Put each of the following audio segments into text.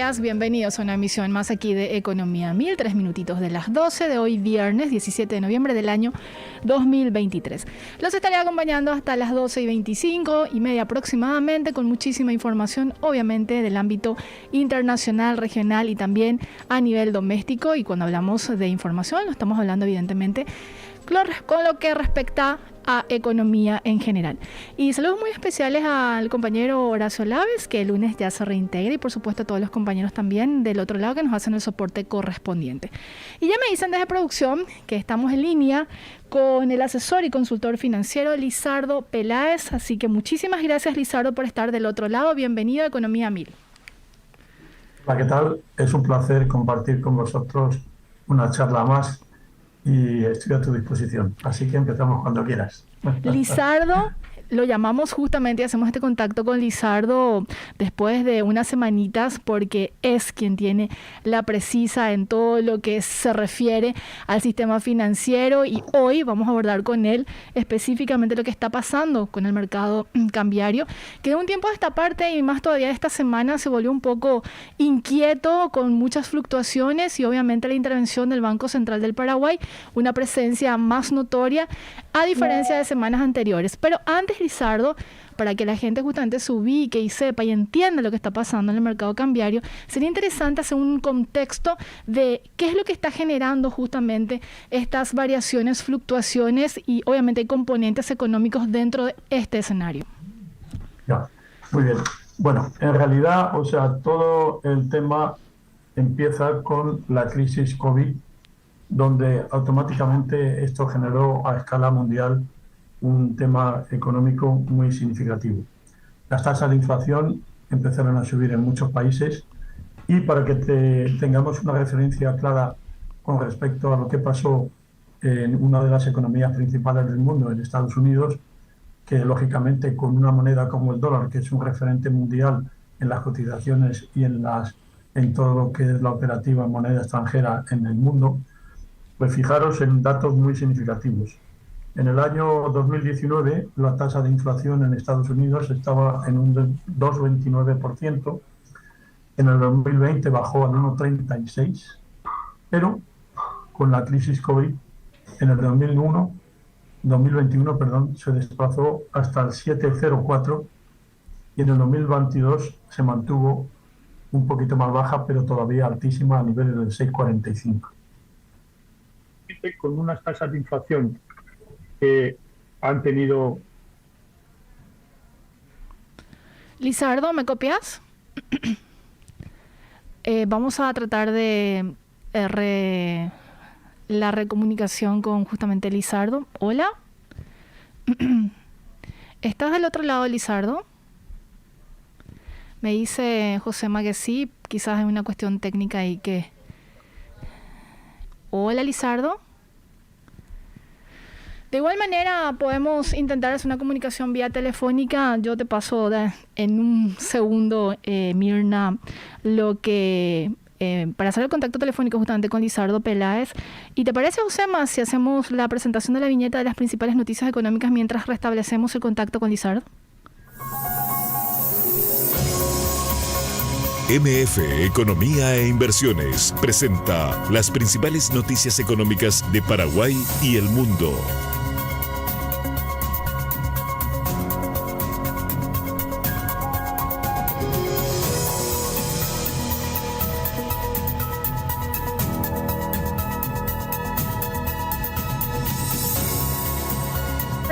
días, bienvenidos a una emisión más aquí de Economía 1000, 3 minutitos de las 12 de hoy viernes 17 de noviembre del año 2023. Los estaré acompañando hasta las 12:25 aproximadamente con muchísima información, obviamente del ámbito internacional, regional y también a nivel doméstico. Y cuando hablamos de información, lo estamos hablando evidentemente con lo que respecta a economía en general. Y saludos muy especiales al compañero Horacio Laves, que el lunes ya se reintegra, y por supuesto a todos los compañeros también del otro lado que nos hacen el soporte correspondiente. Y ya me dicen desde producción que estamos en línea con el asesor y consultor financiero Lizardo Peláez, así que muchísimas gracias, Lizardo, por estar del otro lado. Bienvenido a Economía 1000. Hola, ¿qué tal? Es un placer compartir con vosotros una charla más y estoy a tu disposición. Así que empezamos cuando quieras. Lizardo, lo llamamos justamente y hacemos este contacto con Lizardo después de unas semanitas porque es quien tiene la precisa en todo lo que se refiere al sistema financiero, y hoy vamos a abordar con él específicamente lo que está pasando con el mercado cambiario, que de un tiempo a esta parte y más todavía esta semana se volvió un poco inquieto con muchas fluctuaciones, y obviamente la intervención del Banco Central del Paraguay, una presencia más notoria a diferencia de semanas anteriores. Pero antes, Lizardo, para que la gente justamente se ubique y sepa y entienda lo que está pasando en el mercado cambiario, sería interesante hacer un contexto de qué es lo que está generando justamente estas variaciones, fluctuaciones, y obviamente hay componentes económicos dentro de este escenario. Ya, muy bien. Bueno, en realidad, todo el tema empieza con la crisis COVID, donde automáticamente esto generó a escala mundial un tema económico muy significativo. Las tasas de inflación empezaron a subir en muchos países, y para que tengamos una referencia clara con respecto a lo que pasó en una de las economías principales del mundo, en Estados Unidos, que lógicamente con una moneda como el dólar, que es un referente mundial en las cotizaciones y en todo lo que es la operativa en moneda extranjera en el mundo, pues fijaros en datos muy significativos. En el año 2019, la tasa de inflación en Estados Unidos estaba en un 2,29%, en el 2020 bajó al 1,36%, pero con la crisis COVID, en el 2021, se desplazó hasta el 7,04%, y en el 2022 se mantuvo un poquito más baja, pero todavía altísima, a niveles del 6,45%. Con unas tasas de inflación que han tenido... Lizardo, ¿me copias? Vamos a tratar de la recomunicación con justamente Lizardo. Hola. ¿Estás del otro lado, Lizardo? Me dice Josema que sí, quizás es una cuestión técnica ahí que... Hola, Lizardo. De igual manera podemos intentar hacer una comunicación vía telefónica. Yo te paso en un segundo, Mirna, lo que para hacer el contacto telefónico justamente con Lizardo Peláez. ¿Y te parece, Josema, si hacemos la presentación de la viñeta de las principales noticias económicas mientras restablecemos el contacto con Lizardo? MF Economía e Inversiones presenta las principales noticias económicas de Paraguay y el mundo.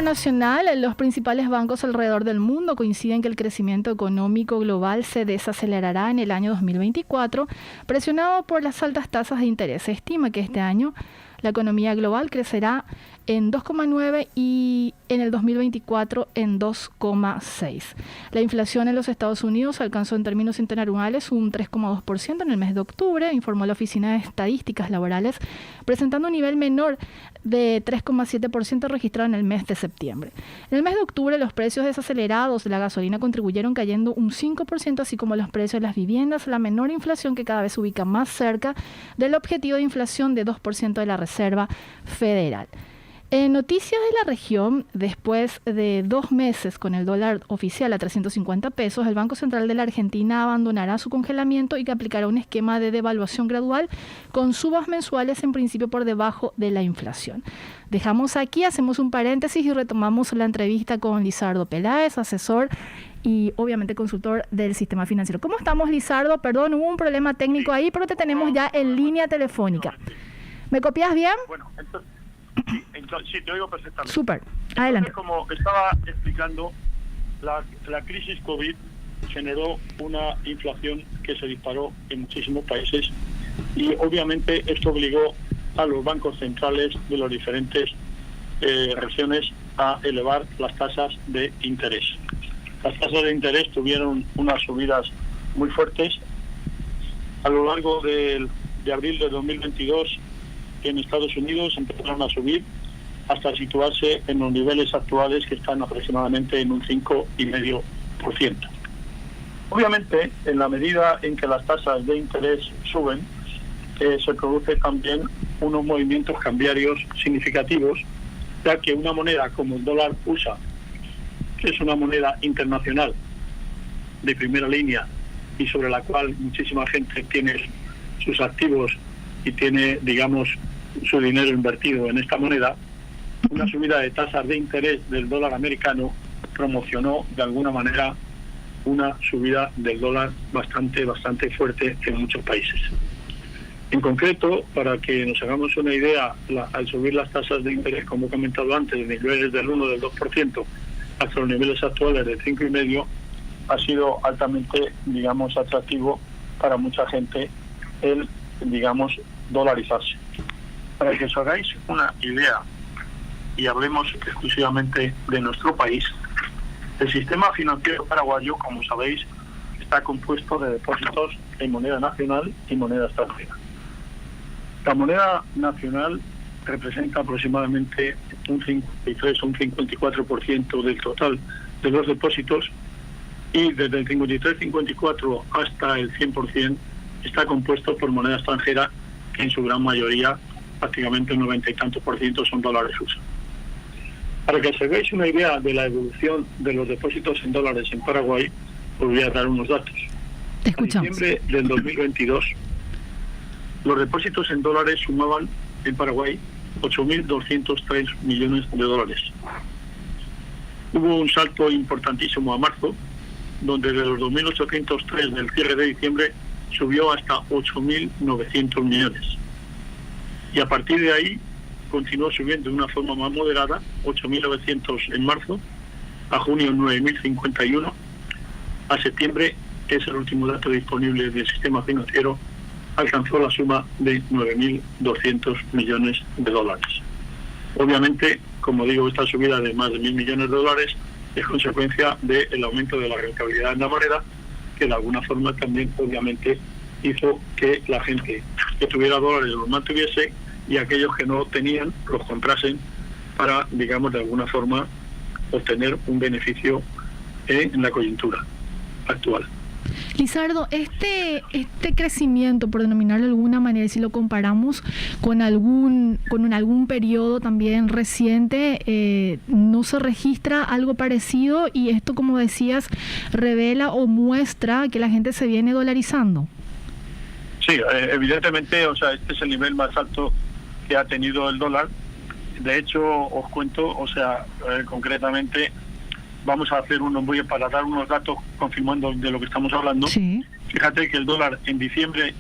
Nacional, los principales bancos alrededor del mundo coinciden que el crecimiento económico global se desacelerará en el año 2024, presionado por las altas tasas de interés. Se estima que este año la economía global crecerá en 2,9 y en el 2024 en 2,6. La inflación en los Estados Unidos alcanzó en términos interanuales un 3,2% en el mes de octubre, informó la Oficina de Estadísticas Laborales, presentando un nivel menor de 3,7% registrado en el mes de septiembre. En el mes de octubre, los precios desacelerados de la gasolina contribuyeron cayendo un 5%, así como los precios de las viviendas, la menor inflación que cada vez se ubica más cerca del objetivo de inflación de 2% de la Reserva Federal. En noticias de la región, después de 2 meses con el dólar oficial a 350 pesos, el Banco Central de la Argentina abandonará su congelamiento y que aplicará un esquema de devaluación gradual con subas mensuales en principio por debajo de la inflación. Dejamos aquí, hacemos un paréntesis y retomamos la entrevista con Lizardo Peláez, asesor y obviamente consultor del sistema financiero. ¿Cómo estamos, Lizardo? Perdón, hubo un problema técnico ahí, pero te tenemos ya en línea telefónica. ¿Me copias bien? Bueno, entonces sí, te oigo perfectamente. Súper, adelante. Entonces, como estaba explicando, la crisis COVID generó una inflación que se disparó en muchísimos países y obviamente esto obligó a los bancos centrales de las diferentes regiones a elevar las tasas de interés. Las tasas de interés tuvieron unas subidas muy fuertes a lo largo de abril de 2022. En Estados Unidos empezaron a subir hasta situarse en los niveles actuales, que están aproximadamente en un 5,5%. Obviamente, en la medida en que las tasas de interés suben, se produce también unos movimientos cambiarios significativos, ya que una moneda como el dólar USA, que es una moneda internacional de primera línea y sobre la cual muchísima gente tiene sus activos y tiene, digamos, su dinero invertido en esta moneda, una subida de tasas de interés del dólar americano promocionó de alguna manera una subida del dólar bastante fuerte en muchos países. En concreto, para que nos hagamos una idea, al subir las tasas de interés, como he comentado antes, de niveles del 1 del 2% hasta los niveles actuales del 5,5%, ha sido altamente, digamos, atractivo para mucha gente el, digamos, dolarizarse. Para que os hagáis una idea y hablemos exclusivamente de nuestro país, el sistema financiero paraguayo, como sabéis, está compuesto de depósitos en moneda nacional y moneda extranjera. La moneda nacional representa aproximadamente un 53 o un 54% del total de los depósitos, y desde el 53-54 hasta el 100% está compuesto por moneda extranjera, que en su gran mayoría, prácticamente el 90 y tantos % son dólares USA. Para que os hagáis una idea de la evolución de los depósitos en dólares en Paraguay, os voy a dar unos datos. Te escuchamos. En diciembre del 2022, los depósitos en dólares sumaban en Paraguay 8.203 millones de dólares. Hubo un salto importantísimo a marzo, donde de los 2.803 del cierre de diciembre subió hasta 8.900 millones. Y a partir de ahí continuó subiendo de una forma más moderada, 8.900 en marzo, a junio 9.051, a septiembre, que es el último dato disponible del sistema financiero, alcanzó la suma de 9.200 millones de dólares. Obviamente, como digo, esta subida de más de 1.000 millones de dólares es consecuencia del aumento de la rentabilidad en la moneda, que de alguna forma también obviamente hizo que la gente que tuviera dólares los mantuviese y aquellos que no tenían los comprasen para, digamos, de alguna forma obtener un beneficio en la coyuntura actual. Lizardo, este crecimiento, por denominarlo de alguna manera, si lo comparamos con algún periodo también reciente, no se registra algo parecido, y esto, como decías, revela o muestra que la gente se viene dolarizando. Sí, evidentemente, o sea, este es el nivel más alto que ha tenido el dólar. De hecho, os cuento, o sea, concretamente, vamos a hacer para dar unos datos confirmando de lo que estamos hablando. Sí. Fíjate que el dólar en diciembre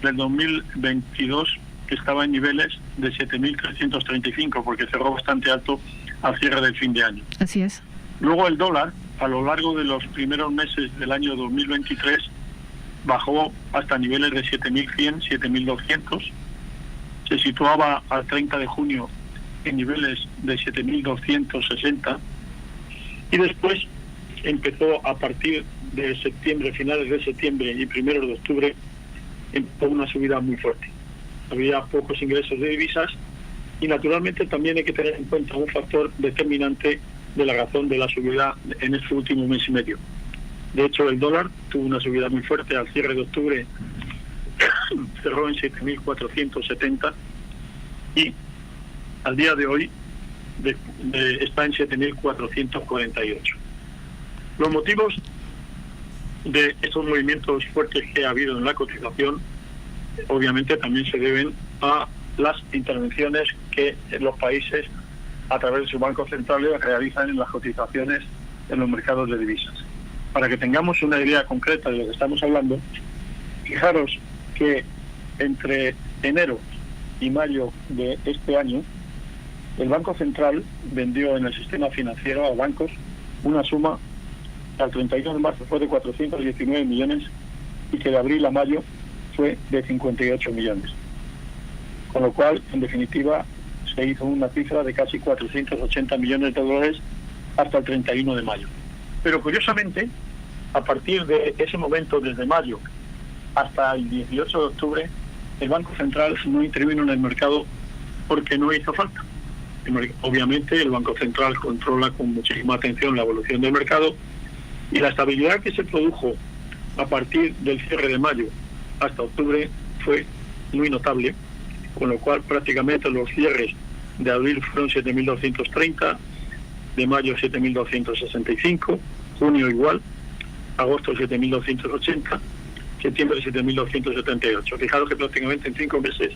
del 2022 estaba en niveles de 7.335, porque cerró bastante alto al cierre del fin de año. Así es. Luego el dólar, a lo largo de los primeros meses del año 2023, bajó hasta niveles de 7.100, 7.200. Se situaba al 30 de junio en niveles de 7.260. Y después empezó, a partir de septiembre, finales de septiembre y primeros de octubre, empezó una subida muy fuerte. Había pocos ingresos de divisas y naturalmente también hay que tener en cuenta un factor determinante de la razón de la subida en este último mes y medio. De hecho, el dólar tuvo una subida muy fuerte al cierre de octubre, cerró en 7.470 y al día de hoy está en 7.448. Los motivos de estos movimientos fuertes que ha habido en la cotización obviamente también se deben a las intervenciones que los países a través de sus bancos centrales realizan en las cotizaciones en los mercados de divisas. Para que tengamos una idea concreta de lo que estamos hablando, fijaros que entre enero y mayo de este año, el Banco Central vendió en el sistema financiero a bancos una suma que al 31 de marzo fue de 419 millones y que de abril a mayo fue de 58 millones. Con lo cual, en definitiva, se hizo una cifra de casi 480 millones de dólares hasta el 31 de mayo. Pero curiosamente, a partir de ese momento, desde mayo hasta el 18 de octubre, el Banco Central no intervino en el mercado porque no hizo falta. Obviamente, el Banco Central controla con muchísima atención la evolución del mercado y la estabilidad que se produjo a partir del cierre de mayo hasta octubre fue muy notable, con lo cual prácticamente los cierres de abril fueron 7.230, de mayo 7.265, junio igual, agosto 7.280, septiembre 7.278. Fijaros que prácticamente en 5 meses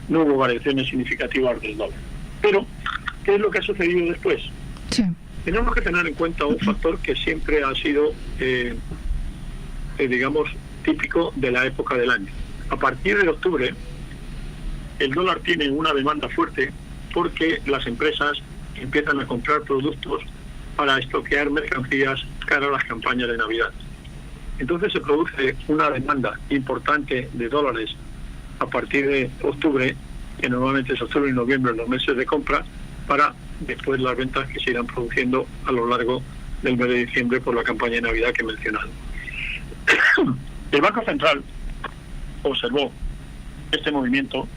no hubo variaciones significativas del dólar. Pero, ¿qué es lo que ha sucedido después? Sí. Tenemos que tener en cuenta un factor que siempre ha sido, digamos, típico de la época del año. A partir de octubre, el dólar tiene una demanda fuerte porque las empresas empiezan a comprar productos para estoquear mercancías cara a las campañas de Navidad. Entonces se produce una demanda importante de dólares a partir de octubre, que normalmente es octubre y noviembre, los meses de compra, para después las ventas que se irán produciendo a lo largo del mes de diciembre por la campaña de Navidad que he mencionado. El Banco Central observó este movimiento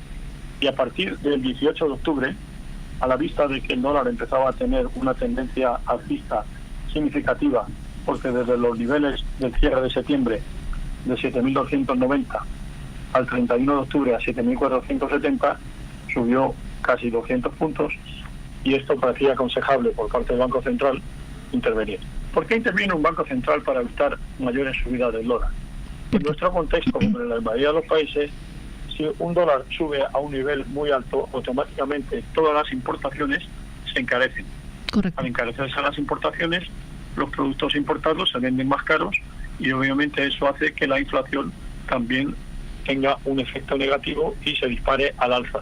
y a partir del 18 de octubre, a la vista de que el dólar empezaba a tener una tendencia alcista significativa, porque desde los niveles del cierre de septiembre de 7.290 al 31 de octubre a 7.470 subió casi 200 puntos y esto parecía aconsejable por parte del Banco Central intervenir. ¿Por qué interviene un Banco Central para evitar mayores subidas del dólar? En nuestro contexto, como en la mayoría de los países, si un dólar sube a un nivel muy alto, automáticamente todas las importaciones se encarecen. Correcto. Al encarecerse las importaciones, los productos importados se venden más caros y obviamente eso hace que la inflación también tenga un efecto negativo y se dispare al alza,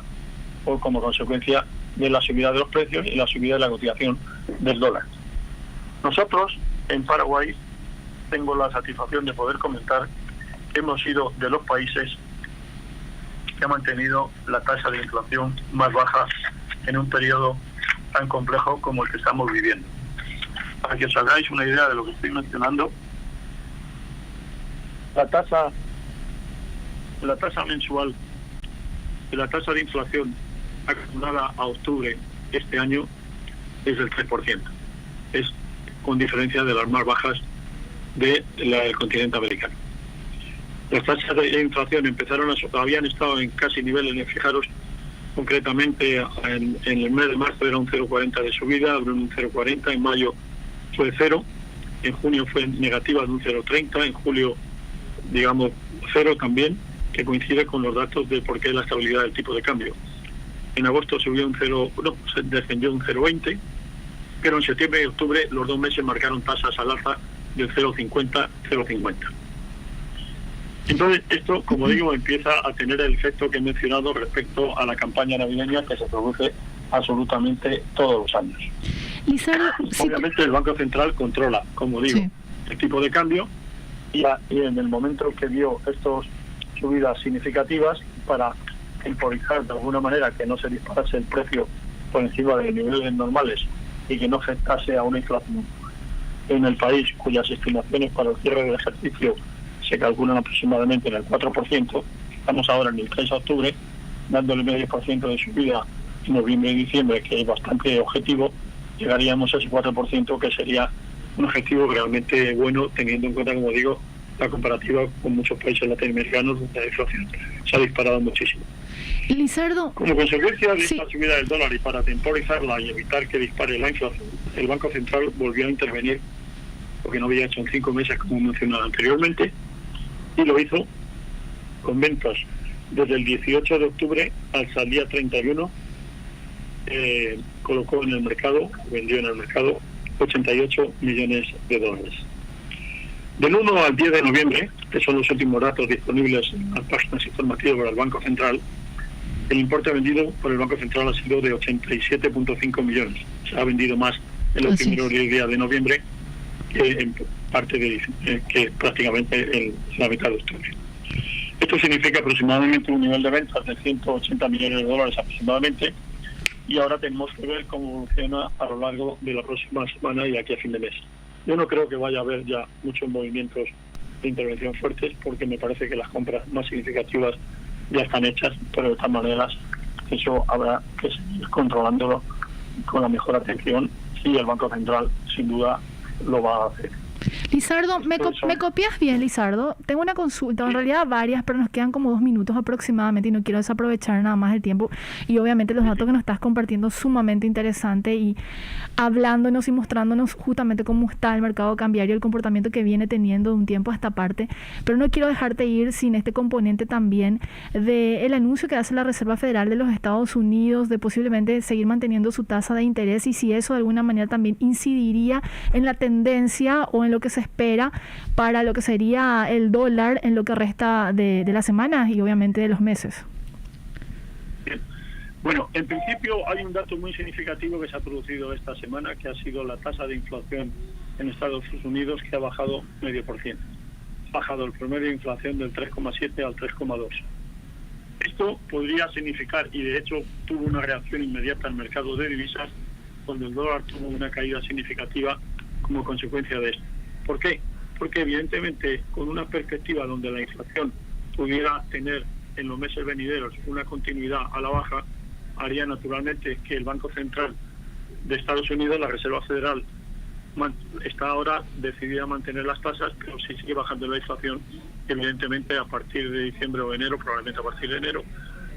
o como consecuencia de la subida de los precios y la subida de la cotización del dólar. Nosotros, en Paraguay, tengo la satisfacción de poder comentar que hemos sido de los países que ha mantenido la tasa de inflación más baja en un periodo tan complejo como el que estamos viviendo. Para que os hagáis una idea de lo que estoy mencionando, la tasa mensual de la tasa de inflación acumulada a octubre este año es del 3%. Es con diferencia de las más bajas del continente americano. Las tasas de inflación habían estado en casi niveles, fijaros, concretamente en el mes de marzo era un 0,40 de subida, abrió un 0,40, en mayo fue 0, en junio fue negativa de un 0,30, en julio, digamos, 0 también, que coincide con los datos de por qué la estabilidad del tipo de cambio. En agosto subió se descendió un 0,20, pero en septiembre y octubre los 2 meses marcaron tasas al alza del 0,50, 0,50. Entonces, esto, como digo, empieza a tener el efecto que he mencionado respecto a la campaña navideña que se produce absolutamente todos los años. Lizardo, obviamente el Banco Central controla, como digo, sí, el tipo de cambio y en el momento que vio estas subidas significativas para temporizar de alguna manera que no se disparase el precio por encima de niveles normales y que no afectase a una inflación en el país cuyas estimaciones para el cierre del ejercicio se calculan aproximadamente en el 4%, estamos ahora en el 3 de octubre, dándole medio por ciento de subida en noviembre y diciembre, que es bastante objetivo, llegaríamos a ese 4%, que sería un objetivo realmente bueno, teniendo en cuenta, como digo, la comparativa con muchos países latinoamericanos donde la inflación se ha disparado muchísimo. Lizardo. Como consecuencia de esta subida del dólar y para temporizarla y evitar que dispare la inflación, el Banco Central volvió a intervenir, lo que no había hecho en 5 meses, como mencionado anteriormente, y lo hizo con ventas desde el 18 de octubre hasta el día 31. Colocó en el mercado, vendió en el mercado 88 millones de dólares. Del 1 al 10 de noviembre, que son los últimos datos disponibles en las páginas informativas del Banco Central, el importe vendido por el Banco Central ha sido de 87,5 millones. Se ha vendido más en los primeros 10 días de noviembre que en parte de diciembre, que prácticamente en la mitad de octubre. Esto significa aproximadamente un nivel de ventas de 180 millones de dólares aproximadamente, y ahora tenemos que ver cómo evoluciona a lo largo de la próxima semana y aquí a fin de mes. Yo no creo que vaya a haber ya muchos movimientos de intervención fuertes, porque me parece que las compras más significativas ya están hechas, pero de todas maneras eso habrá que seguir controlándolo con la mejor atención, y el Banco Central sin duda lo va a hacer. Lizardo, ¿me copias bien, Lizardo? Tengo una consulta, en realidad varias, pero nos quedan como 2 minutos aproximadamente y no quiero desaprovechar nada más el tiempo. Y obviamente los datos que nos estás compartiendo sumamente interesante, y hablándonos y mostrándonos justamente cómo está el mercado cambiario, el comportamiento que viene teniendo de un tiempo a esta parte. Pero no quiero dejarte ir sin este componente también del anuncio que hace la Reserva Federal de los Estados Unidos de posiblemente seguir manteniendo su tasa de interés, y si eso de alguna manera también incidiría en la tendencia o en lo que se espera para lo que sería el dólar en lo que resta de la semana y obviamente de los meses. Bien. Bueno, en principio hay un dato muy significativo que se ha producido esta semana, que ha sido la tasa de inflación en Estados Unidos, que ha bajado 0,5%. Ha bajado el promedio de inflación del 3,7 al 3,2. Esto podría significar, y de hecho tuvo una reacción inmediata al mercado de divisas, donde el dólar tuvo una caída significativa como consecuencia de esto. ¿Por qué? Porque evidentemente con una perspectiva donde la inflación pudiera tener en los meses venideros una continuidad a la baja, haría naturalmente que el Banco Central de Estados Unidos, la Reserva Federal, está ahora decidida a mantener las tasas, pero si sigue bajando la inflación, evidentemente a partir de diciembre o enero, probablemente a partir de enero,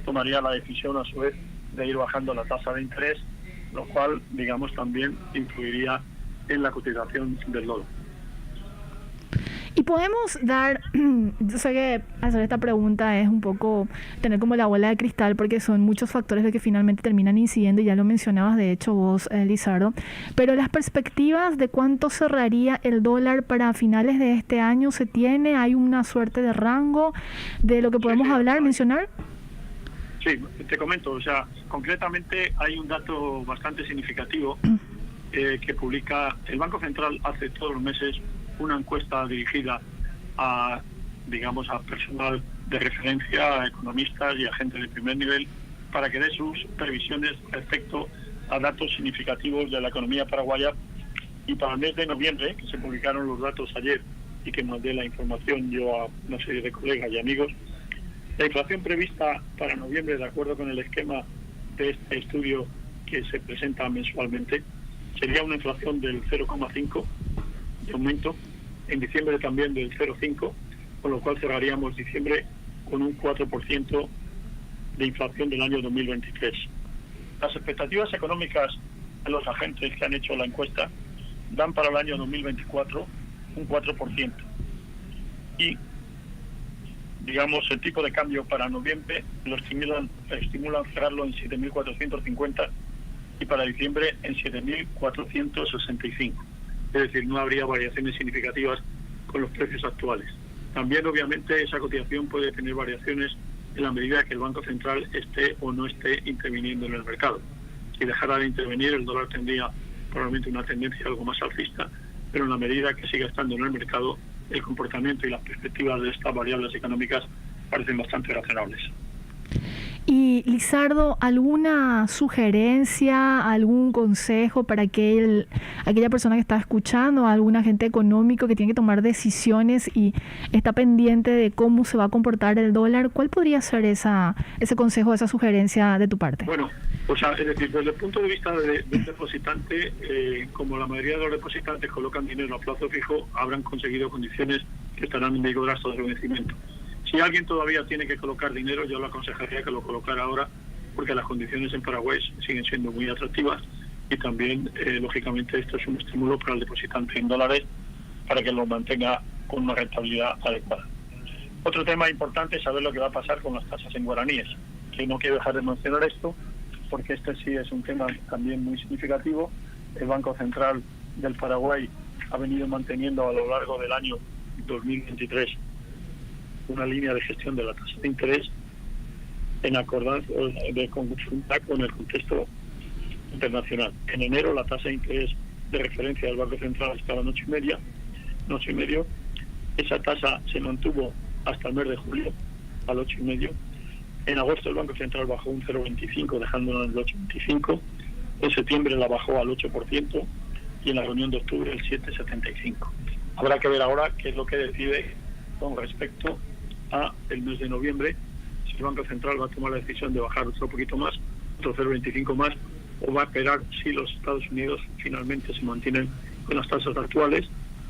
tomaría la decisión a su vez de ir bajando la tasa de interés, lo cual, digamos, también influiría en la cotización del dólar. Y podemos dar, yo sé que hacer esta pregunta es un poco tener como la bola de cristal, porque son muchos factores de que finalmente terminan incidiendo, y ya lo mencionabas de hecho vos, Lizardo, pero las perspectivas de cuánto cerraría el dólar para finales de este año, ¿se tiene? ¿Hay una suerte de rango de lo que podemos hablar, mencionar? Sí, te comento, o sea, concretamente hay un dato bastante significativo que publica el Banco Central hace todos los meses una encuesta dirigida a, digamos, a personal de referencia, a economistas y a gente de primer nivel, para que dé sus previsiones respecto a datos significativos de la economía paraguaya. Y para el mes de noviembre, que se publicaron los datos ayer y que mandé la información yo a una serie de colegas y amigos, la inflación prevista para noviembre, de acuerdo con el esquema de este estudio que se presenta mensualmente, sería una inflación del 0,5 de aumento, en diciembre también del 0,5, con lo cual cerraríamos diciembre con un 4% de inflación del año 2023. Las expectativas económicas de los agentes que han hecho la encuesta dan para el año 2024 un 4%. Y, digamos, el tipo de cambio para noviembre lo estimulan cerrarlo en 7.450 y para diciembre en 7.465. Es decir, no habría variaciones significativas con los precios actuales. También, obviamente, esa cotización puede tener variaciones en la medida que el Banco Central esté o no esté interviniendo en el mercado. Si dejara de intervenir, el dólar tendría probablemente una tendencia algo más alcista, pero en la medida que siga estando en el mercado, el comportamiento y las perspectivas de estas variables económicas parecen bastante razonables. Y Lizardo, ¿alguna sugerencia, algún consejo para aquella persona que está escuchando, algún agente económico que tiene que tomar decisiones y está pendiente de cómo se va a comportar el dólar? ¿Cuál podría ser ese consejo, esa sugerencia de tu parte? Bueno, o sea, es decir, desde el punto de vista del depositante, como la mayoría de los depositantes colocan dinero a plazo fijo, habrán conseguido condiciones que estarán en vigor hasta su vencimiento. Si alguien todavía tiene que colocar dinero, yo le aconsejaría que lo colocara ahora, porque las condiciones en Paraguay siguen siendo muy atractivas y también, lógicamente, esto es un estímulo para el depositante en dólares para que lo mantenga con una rentabilidad adecuada. Otro tema importante es saber lo que va a pasar con las tasas en guaraníes, que no quiero dejar de mencionar esto, porque este sí es un tema también muy significativo. El Banco Central del Paraguay ha venido manteniendo a lo largo del año 2023 una línea de gestión de la tasa de interés en acordancia de consulta con el contexto internacional. En enero la tasa de interés de referencia del Banco Central estaba en 8,5. Esa tasa se mantuvo hasta el mes de julio al 8,5. En agosto el Banco Central bajó un 0,25 dejándola en el 8,25. En septiembre la bajó al 8% y en la reunión de octubre el 7,75. Habrá que ver ahora qué es lo que decide con respecto a el mes de noviembre, si el Banco Central va a tomar la decisión de bajar otro poquito más, otro 0,25 más, o va a esperar si los Estados Unidos finalmente se mantienen con las tasas actuales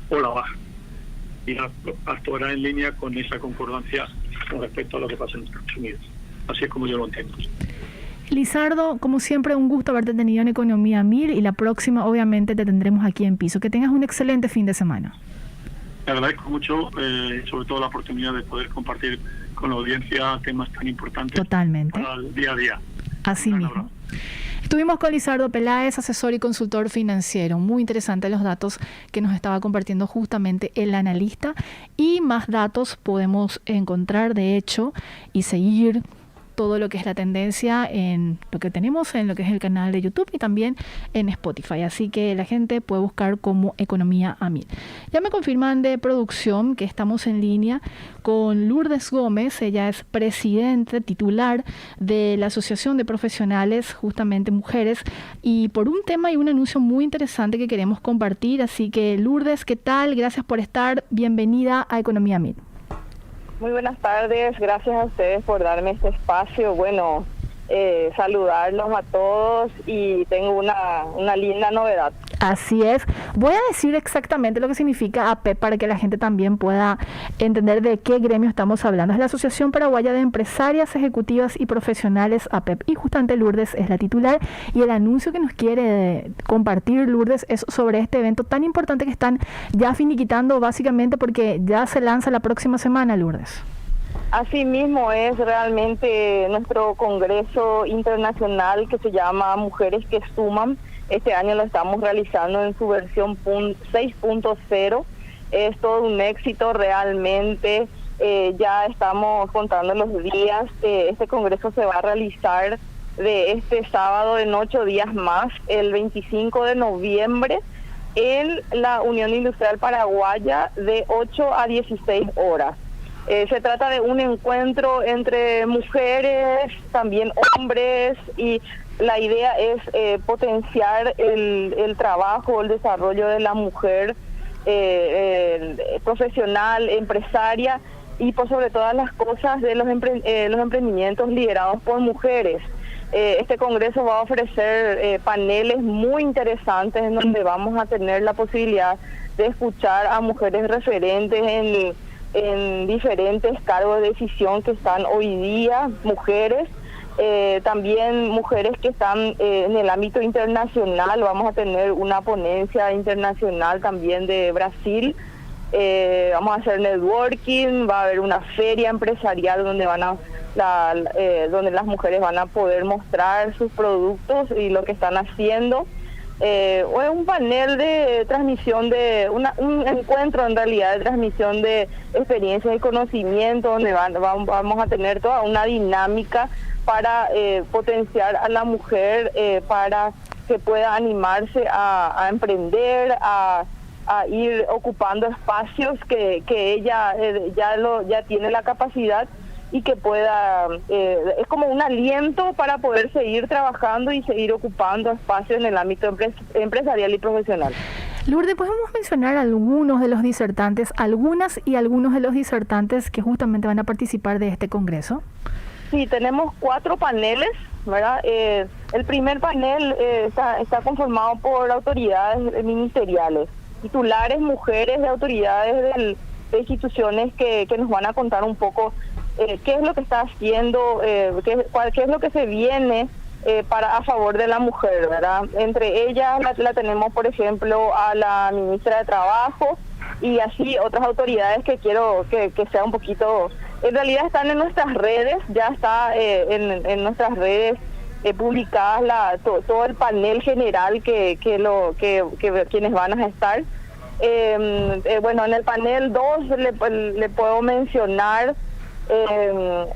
o la baja. Y actuará en línea con esa concordancia con respecto a lo que pasa en Estados Unidos. Así es como yo lo entiendo. Lizardo, como siempre, un gusto haberte tenido en Economía 1000 y la próxima obviamente te tendremos aquí en piso. Que tengas un excelente fin de semana. Te agradezco mucho, sobre todo la oportunidad de poder compartir con la audiencia temas tan importantes. Totalmente. Para el día a día. Así mismo. Estuvimos con Lizardo Peláez, asesor y consultor financiero. Muy interesantes los datos que nos estaba compartiendo justamente el analista. Y más datos podemos encontrar, de hecho, y seguir todo lo que es la tendencia en lo que tenemos en lo que es el canal de YouTube y también en Spotify. Así que la gente puede buscar como Economía a 1000. Ya me confirman de producción que estamos en línea con Lourdes Gómez. Ella es presidente titular de la Asociación de Profesionales, justamente mujeres, y por un tema y un anuncio muy interesante que queremos compartir. Así que Lourdes, ¿qué tal? Gracias por estar. Bienvenida a Economía 1000. Muy buenas tardes, gracias a ustedes por darme este espacio. Bueno, saludarlos a todos y tengo una linda novedad. Así es. Voy a decir exactamente lo que significa APEP para que la gente también pueda entender de qué gremio estamos hablando. Es la Asociación Paraguaya de Empresarias, Ejecutivas y Profesionales, APEP. Y justamente Lourdes es la titular y el anuncio que nos quiere compartir Lourdes es sobre este evento tan importante que están ya finiquitando básicamente porque ya se lanza la próxima semana, Lourdes. Así mismo es realmente nuestro congreso internacional que se llama Mujeres que Suman. Este año lo estamos realizando en su versión 6.0. Es todo un éxito realmente. Ya estamos contando los días. Este congreso se va a realizar de este sábado en 8 días más, el 25 de noviembre, en la Unión Industrial Paraguaya de 8 a 16 horas. Se trata de un encuentro entre mujeres, también hombres, y la idea es potenciar el trabajo, el desarrollo de la mujer profesional, empresaria, y por sobre todas las cosas de los emprendimientos liderados por mujeres. Este congreso va a ofrecer paneles muy interesantes en donde vamos a tener la posibilidad de escuchar a mujeres referentes en diferentes cargos de decisión que están hoy día, mujeres, también mujeres que están en el ámbito internacional. Vamos a tener una ponencia internacional también de Brasil. Vamos a hacer networking, va a haber una feria empresarial donde donde las mujeres van a poder mostrar sus productos y lo que están haciendo. Un panel de transmisión un encuentro en realidad de transmisión de experiencias y conocimiento donde vamos a tener toda una dinámica para potenciar a la mujer para que pueda animarse a emprender, a ir ocupando espacios que ella ya tiene la capacidad y que pueda, es como un aliento para poder seguir trabajando y seguir ocupando espacios en el ámbito empresarial y profesional. Lourdes, ¿podemos mencionar algunos de los disertantes, algunos de los disertantes que justamente van a participar de este congreso? Sí, tenemos 4 paneles, ¿verdad? El primer panel está conformado por autoridades ministeriales, titulares mujeres de autoridades instituciones que nos van a contar un poco qué es lo que está haciendo, qué es lo que se viene a favor de la mujer, ¿verdad? Entre ellas la tenemos, por ejemplo, a la ministra de Trabajo y así otras autoridades que quiero que sea un poquito... En realidad están en nuestras redes, ya está en nuestras redes publicadas todo el panel general que quienes van a estar. Bueno, en el panel 2 le puedo mencionar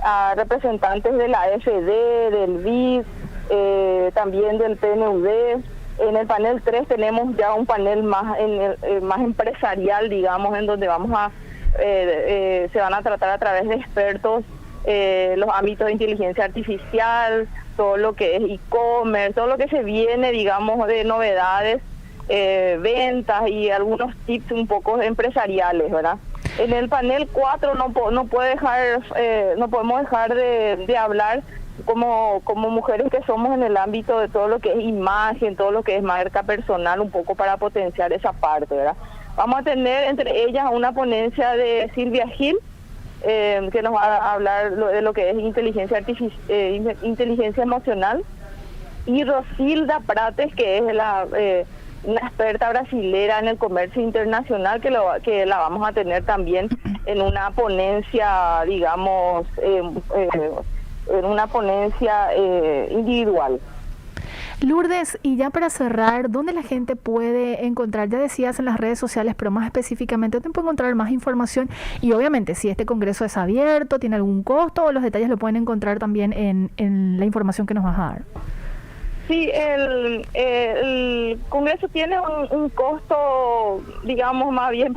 a representantes de la AFD, del BID, también del PNUD. En el panel 3 tenemos ya un panel más empresarial, digamos, en donde se van a tratar a través de expertos los ámbitos de inteligencia artificial, todo lo que es e-commerce, todo lo que se viene, digamos, de novedades, ventas y algunos tips un poco empresariales, ¿verdad? En el panel 4 no podemos dejar de hablar como mujeres que somos en el ámbito de todo lo que es imagen, todo lo que es marca personal, un poco para potenciar esa parte, ¿verdad? Vamos a tener entre ellas una ponencia de Silvia Gil, que nos va a hablar de lo que es inteligencia emocional, y Rosilda Prates, que es una experta brasilera en el comercio internacional, que la vamos a tener también en una ponencia, digamos, en una ponencia individual. Lourdes, y ya para cerrar, ¿dónde la gente puede encontrar? Ya decías en las redes sociales, pero más específicamente, ¿dónde puede encontrar más información? Y obviamente, si este congreso es abierto, tiene algún costo, los detalles lo pueden encontrar también en la información que nos vas a dar. Sí, el congreso tiene un costo, digamos, más bien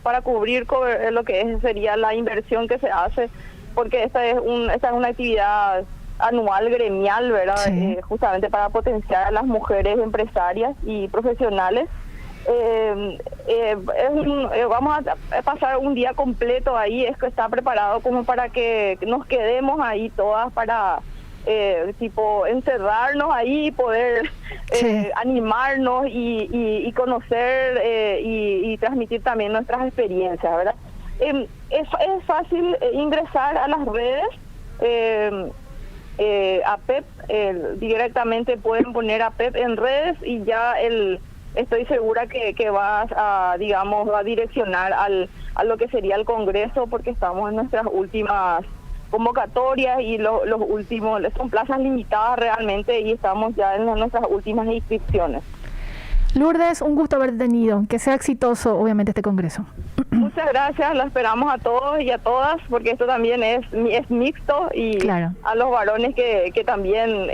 para cubrir lo que sería la inversión que se hace, porque esta es una actividad anual gremial, ¿verdad? Sí. Justamente para potenciar a las mujeres empresarias y profesionales. Vamos a pasar un día completo ahí, es que está preparado como para que nos quedemos ahí todas para encerrarnos ahí y poder animarnos y conocer y transmitir también nuestras experiencias, ¿verdad? Es fácil ingresar a las redes, APEP, directamente pueden poner APEP en redes y ya estoy segura que va a direccionar a lo que sería el Congreso, porque estamos en nuestras últimas convocatorias y los últimos, son plazas limitadas realmente y estamos ya en nuestras últimas inscripciones. Lourdes, un gusto haberte tenido, que sea exitoso obviamente este Congreso. Muchas gracias, lo esperamos a todos y a todas, porque esto también es mixto y claro, a los varones que también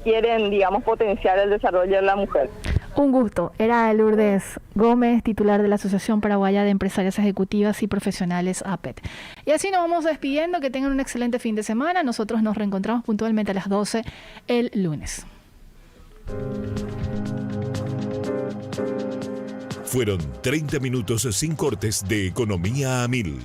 quieren, digamos, potenciar el desarrollo de la mujer. Un gusto. Era Lourdes Gómez, titular de la Asociación Paraguaya de Empresarias Ejecutivas y Profesionales, APET. Y así nos vamos despidiendo, que tengan un excelente fin de semana. Nosotros nos reencontramos puntualmente a las 12 el lunes. Fueron 30 minutos sin cortes de Economía a Mil.